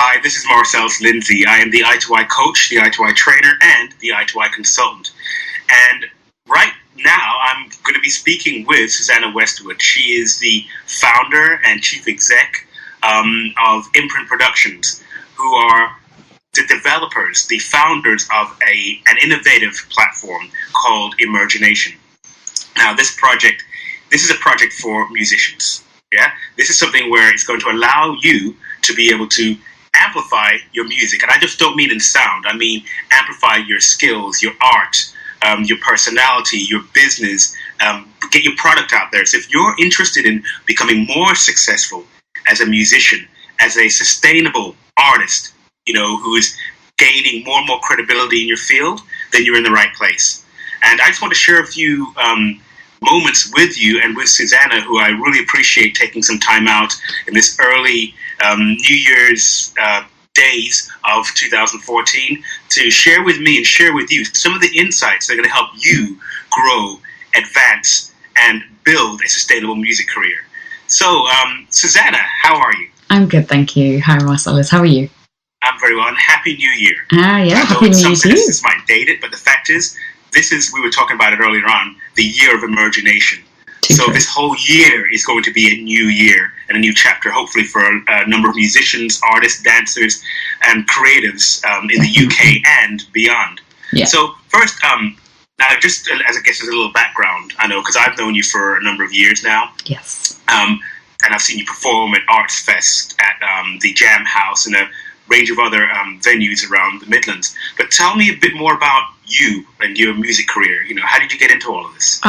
Hi, this is Marcellus Lindsay. I am the I2I coach, the I2I trainer, and the I2I consultant. And right now, I'm going to be speaking with Susanna Westwood. She is the founder and chief exec of Imprint Productions, who are the developers, the founders of an innovative platform called Emergeination. Now, this is a project for musicians. Yeah, this is something where it's going to allow you to be able to amplify your music. And I just don't mean in sound. I mean amplify your skills, your art, your personality, your business, get your product out there. So if you're interested in becoming more successful as a musician, as a sustainable artist, who is gaining more and more credibility in your field, then you're in the right place. And I just want to share a few moments with you and with Susanna, who I really appreciate taking some time out in this early New Year's days of 2014 to share with me and share with you some of the insights that are going to help you grow, advance, and build a sustainable music career. So, Susanna, how are you? I'm good, thank you. Hi, Marcellus. How are you? I'm very well, and Happy New Year. Yeah, Happy New Year to you. This might date it, but the fact is, we were talking about it earlier on, the year of Emergeination. So this whole year is going to be a new year and a new chapter, hopefully for a number of musicians, artists, dancers, and creatives in the UK and beyond. Yeah. So first, now just as I guess as a little background, I know because I've known you for a number of years now. Yes. And I've seen you perform at Arts Fest, at the Jam House, and a range of other venues around the Midlands. But tell me a bit more about you and your music career. How did you get into all of this?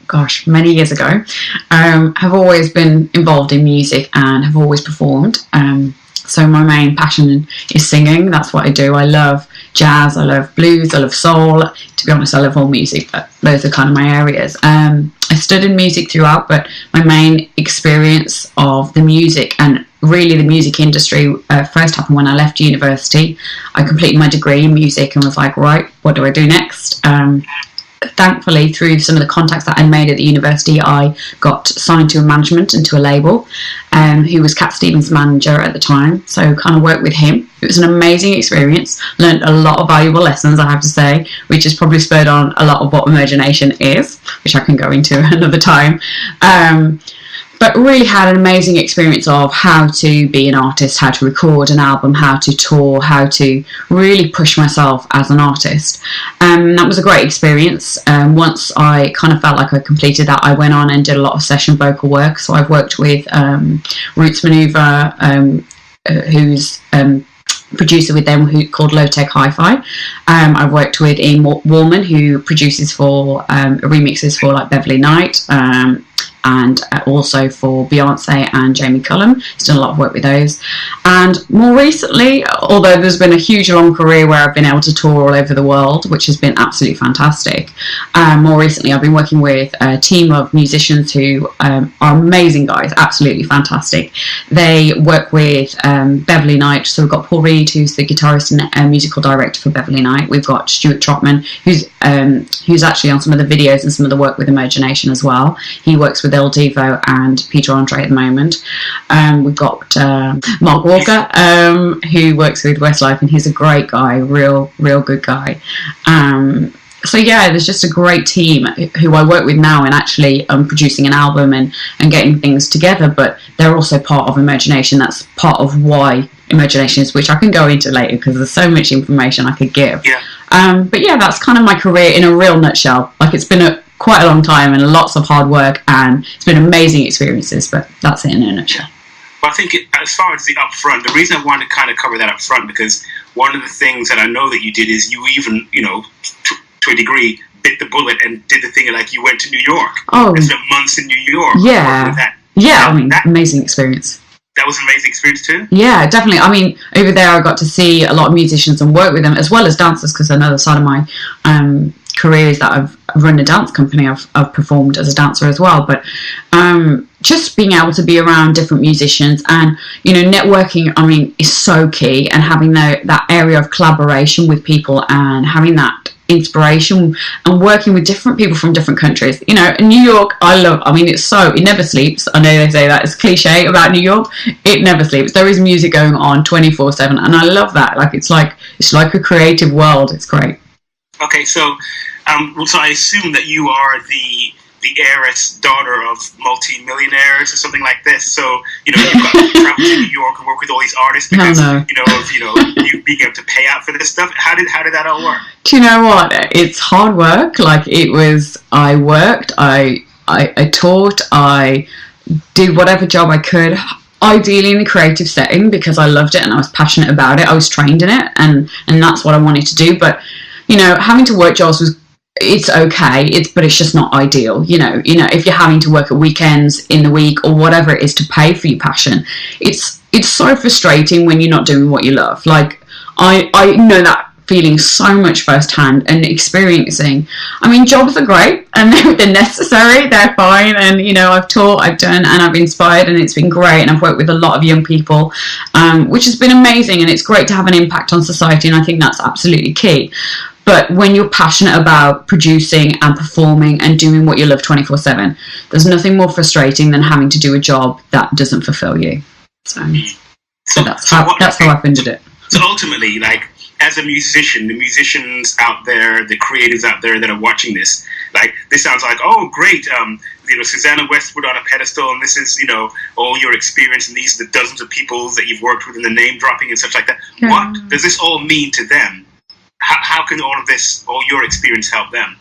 Gosh, many years ago. Have always been involved in music and have always performed. So my main passion is singing. That's what I do. I love jazz, I love blues, I love soul. To be honest, I love all music, but those are kind of my areas. I studied music throughout, but my main experience of the music and really the music industry first happened when I left university. I completed my degree in music and was like, right, what do I do next? Thankfully, through some of the contacts that I made at the university, I got signed to a management and to a label, who was Cat Stevens' manager at the time. So kind of worked with him. It was an amazing experience. Learned a lot of valuable lessons, I have to say, which has probably spurred on a lot of what Emergeination is, which I can go into another time. But really had an amazing experience of how to be an artist, how to record an album, how to tour, how to really push myself as an artist. That was a great experience. Once I kind of felt like I completed that, I went on and did a lot of session vocal work. So I've worked with Roots Maneuver, who's producer with them, called Low Tech Hi-Fi. I've worked with Ian Warman, who produces for remixes for like Beverly Knight, and also for Beyonce and Jamie Cullum. He's done a lot of work with those. And more recently, although there's been a huge long career where I've been able to tour all over the world, which has been absolutely fantastic, more recently I've been working with a team of musicians who are amazing guys, absolutely fantastic. They work with Beverly Knight, so we've got Paul Reed, who's the guitarist and musical director for Beverly Knight. We've got Stuart Trotman, who's actually on some of the videos and some of the work with Emergeination as well. He works with El Devo and Peter Andre at the moment. We've got Mark Walker, who works with Westlife, and he's a great guy, real good guy. So yeah, there's just a great team who I work with now and actually producing an album and getting things together, but they're also part of Emergeination. That's part of why Emergeination is, which I can go into later because there's so much information I could give. Yeah. But yeah, that's kind of my career in a real nutshell. Like, it's been quite a long time and lots of hard work, and it's been amazing experiences, but that's it in a nutshell. Well, I think as far as the upfront, the reason I wanted to kind of cover that up front, because one of the things that I know that you did is you even, to a degree, bit the bullet and did the thing like you went to New York. Oh. And spent months in New York. Yeah. Yeah, I mean, amazing experience. That was an amazing experience too? Yeah, definitely. I mean, over there I got to see a lot of musicians and work with them, as well as dancers, because another side of my career is that I've run a dance company. I've performed as a dancer as well. But just being able to be around different musicians and, networking, I mean, is so key. And having that area of collaboration with people and having that inspiration and working with different people from different countries. You know, New York, it never sleeps. I know they say that it's cliche about New York. It never sleeps. There is music going on 24/7, and I love that. Like it's like a creative world. It's great. Okay, so I assume that you are the heiress daughter of multi-millionaires or something like this. So, you've got to travel to New York and work with all these artists because, you being able to pay out for this stuff. How did that all work? Do you know what? It's hard work. Like I worked, I taught, I did whatever job I could, ideally in a creative setting because I loved it and I was passionate about it. I was trained in it and that's what I wanted to do. But, having to work jobs it's okay, but it's just not ideal. If you're having to work at weekends in the week or whatever it is to pay for your passion, it's so frustrating when you're not doing what you love. Like I know that feeling so much firsthand and experiencing. Jobs are great and they're necessary, they're fine, and I've taught, I've done, and I've inspired, and it's been great, and I've worked with a lot of young people, which has been amazing, and it's great to have an impact on society, and I think that's absolutely key. But when you're passionate about producing and performing and doing what you love 24/7, there's nothing more frustrating than having to do a job that doesn't fulfill you. So that's how I funded it. So ultimately, like, as a musician, the musicians out there, the creatives out there that are watching this, like, this sounds like, oh, great, Susanna Westwood on a pedestal, and this is, all your experience, and these are the dozens of people that you've worked with, and the name dropping and such like that. Yeah. What does this all mean to them? How can all of this, all your experience, help them?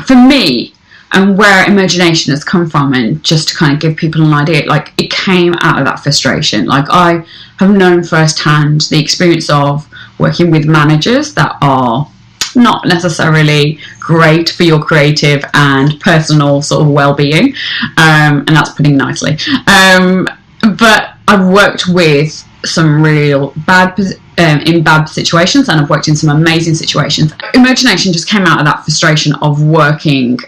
For me, and where Emergeination has come from, and just to kind of give people an idea, like, it came out of that frustration. Like, I have known firsthand the experience of working with managers that are not necessarily great for your creative and personal sort of well-being, and that's putting nicely. But I've worked with some real bad in bad situations, and I've worked in some amazing situations. Emergeination just came out of that frustration of working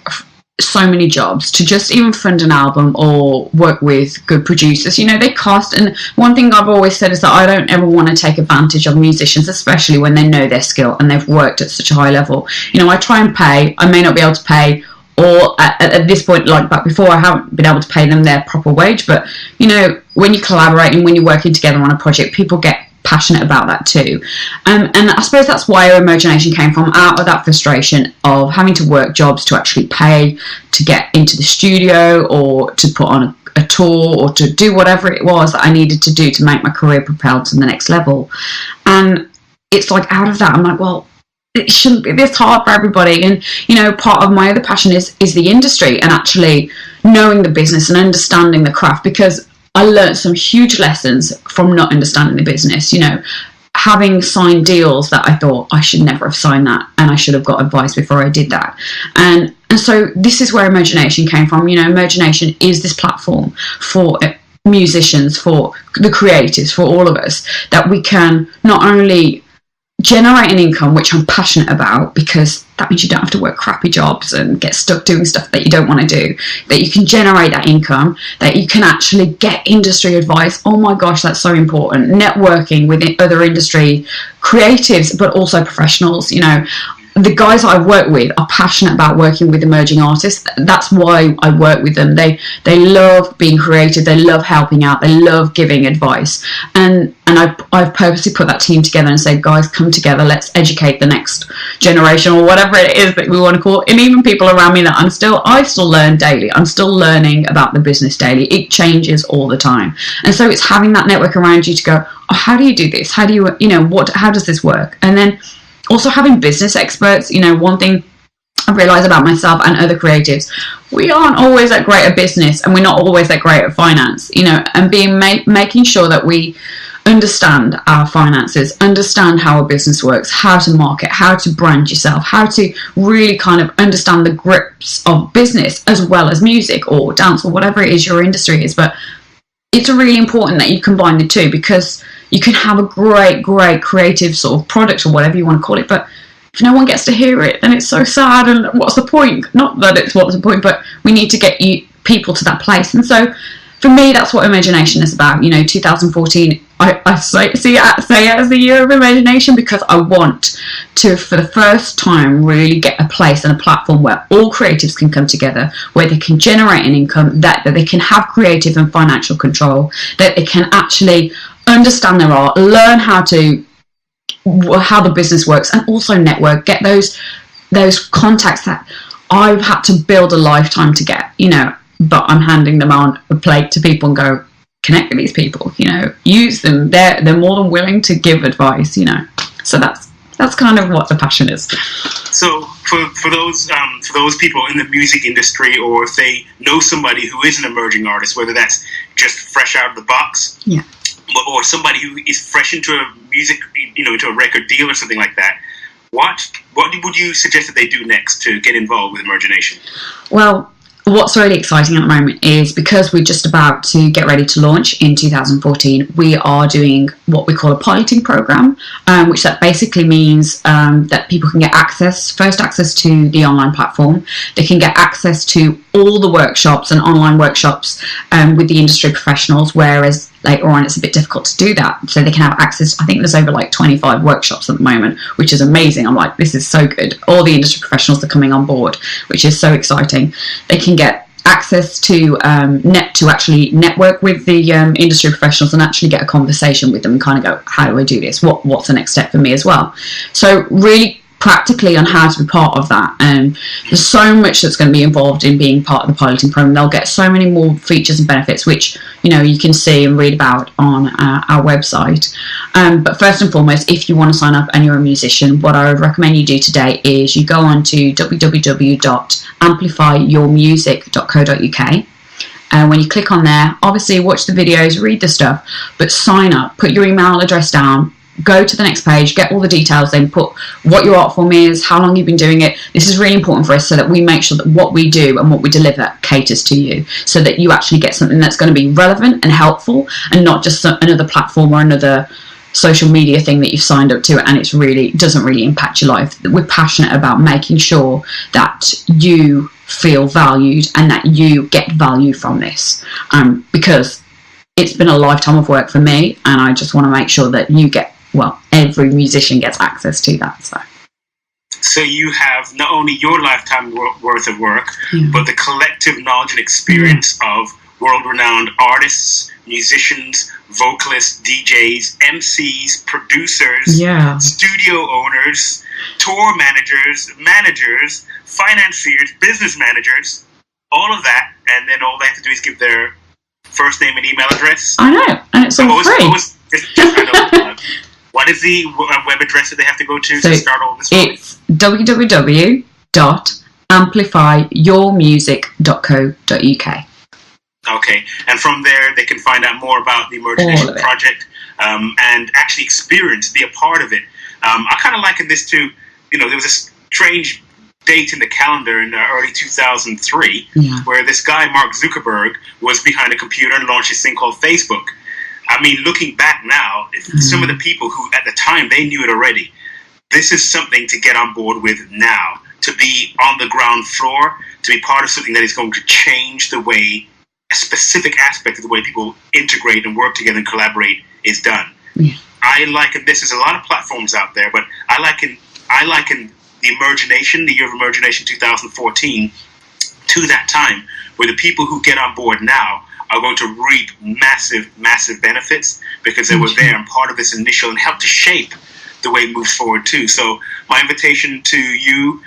so many jobs to just even fund an album or work with good producers. They cost, and one thing I've always said is that I don't ever want to take advantage of musicians, especially when they know their skill and they've worked at such a high level. I try and pay. I may not be able to pay, or at this point, like back before, I haven't been able to pay them their proper wage. But when you're collaborating, when you're working together on a project, people get passionate about that too, and I suppose that's why Emergeination came from, out of that frustration of having to work jobs to actually pay to get into the studio or to put on a tour or to do whatever it was that I needed to do to make my career propel to the next level. And it's like, out of that, I'm like, well, it shouldn't be this hard for everybody. And part of my other passion is the industry and actually knowing the business and understanding the craft, because I learned some huge lessons from not understanding the business, having signed deals that I thought I should never have signed that, and I should have got advice before I did that. And so this is where Emergeination came from. Emergeination is this platform for musicians, for the creatives, for all of us, that we can not only generate an income, which I'm passionate about, because that means you don't have to work crappy jobs and get stuck doing stuff that you don't want to do, that you can generate that income, that you can actually get industry advice. Oh my gosh, that's so important. Networking with other industry creatives, but also professionals. The guys that I've worked with are passionate about working with emerging artists. That's why I work with them. They love being creative. They love helping out. They love giving advice. And I've purposely put that team together and said, guys, come together. Let's educate the next generation, or whatever it is that we want to call it. And even people around me that I still learn daily. I'm still learning about the business daily. It changes all the time. And so it's having that network around you to go, oh, how do you do this? How do you, how does this work? And then also having business experts. One thing I realise about myself and other creatives, we aren't always that great at business, and we're not always that great at finance, and making sure that we understand our finances, understand how a business works, how to market, how to brand yourself, how to really kind of understand the grips of business as well as music or dance or whatever it is your industry is. But it's really important that you combine the two, because you can have a great creative sort of product or whatever you want to call it, but if no one gets to hear it, then it's so sad, and what's the point? Not that it's what's the point, but we need to get people to that place. And so for me, that's what Emergeination is about. 2014, I say it as the year of Emergeination because I want to, for the first time, really get a place and a platform where all creatives can come together, where they can generate an income, that they can have creative and financial control, that they can actually understand their art, learn how the business works, and also network, get those contacts that I've had to build a lifetime to get, but I'm handing them on a plate to people and go, connect with these people, use them. They're more than willing to give advice, So that's kind of what the passion is. So for those people in the music industry, or if they know somebody who is an emerging artist, whether that's just fresh out of the box, yeah, or somebody who is fresh into a music, into a record deal or something like that, what would you suggest that they do next to get involved with Emergeination? Well, what's really exciting at the moment is because we're just about to get ready to launch in 2014, we are doing what we call a piloting program, which that basically means that people can get first access to the online platform. They can get access to all the workshops and online workshops with the industry professionals, whereas later on it's a bit difficult to do that. So they can have access, I think there's over 25 workshops at the moment, which is amazing. I'm like, this is so good. All the industry professionals are coming on board, which is so exciting. They can get access to actually network with the industry professionals and actually get a conversation with them and kind of go, how do I do this? What's the next step for me as well? So really practically on how to be part of that, and there's so much that's going to be involved in being part of the piloting program. They'll get so many more features and benefits which you can see and read about on our website, but first and foremost, if you want to sign up and you're a musician, what I would recommend you do today is you go on to www.amplifyyourmusic.co.uk, and when you click on there, obviously watch the videos, read the stuff, but sign up, put your email address down, go to the next page, get all the details, then put what your art form is, how long you've been doing it. This is really important for us so that we make sure that what we do and what we deliver caters to you, so that you actually get something that's going to be relevant and helpful, and not just another platform or another social media thing that you've signed up to and it doesn't really impact your life. We're passionate about making sure that you feel valued and that you get value from this, because it's been a lifetime of work for me, and I just want to make sure that you get, every musician gets access to that. So you have not only your lifetime worth of work, but the collective knowledge and experience of world-renowned artists, musicians, vocalists, DJs, MCs, producers, studio owners, tour managers, financiers, business managers, all of that, and then all they have to do is give their first name and email address. I know, and it's all free. What is the web address that they have to go to start all this? It's www.amplifyyourmusic.co.uk. Okay, and from there they can find out more about the Emergeination project and actually be a part of it. I kind of liken this to, there was a strange date in the calendar in early 2003 where this guy, Mark Zuckerberg, was behind a computer and launched this thing called Facebook. I mean, looking back now, some of the people who at the time, they knew it already. This is something to get on board with now, to be on the ground floor, to be part of something that is going to change the way a specific aspect of the way people integrate and work together and collaborate is done. I liken this, there's a lot of platforms out there, but I liken the Emergeination, the year of Emergeination 2014, to that time where the people who get on board now are going to reap massive, massive benefits because they were there and part of this initial and helped to shape the way it moves forward too. So my invitation to you,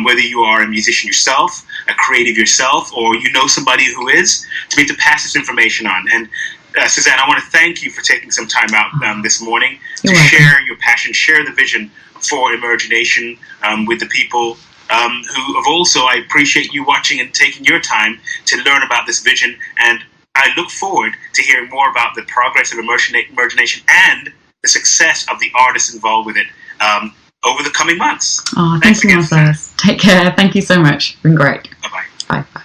whether you are a musician yourself, a creative yourself, or somebody who is, to pass this information on. And Susanna, I want to thank you for taking some time out this morning to share your passion, share the vision for Emergeination with the people who have also, I appreciate you watching and taking your time to learn about this vision, and I look forward to hearing more about the progress of Emergeination and the success of the artists involved with it over the coming months. Thanks again. Take care. Thank you so much. It's been great. Bye-bye. Bye.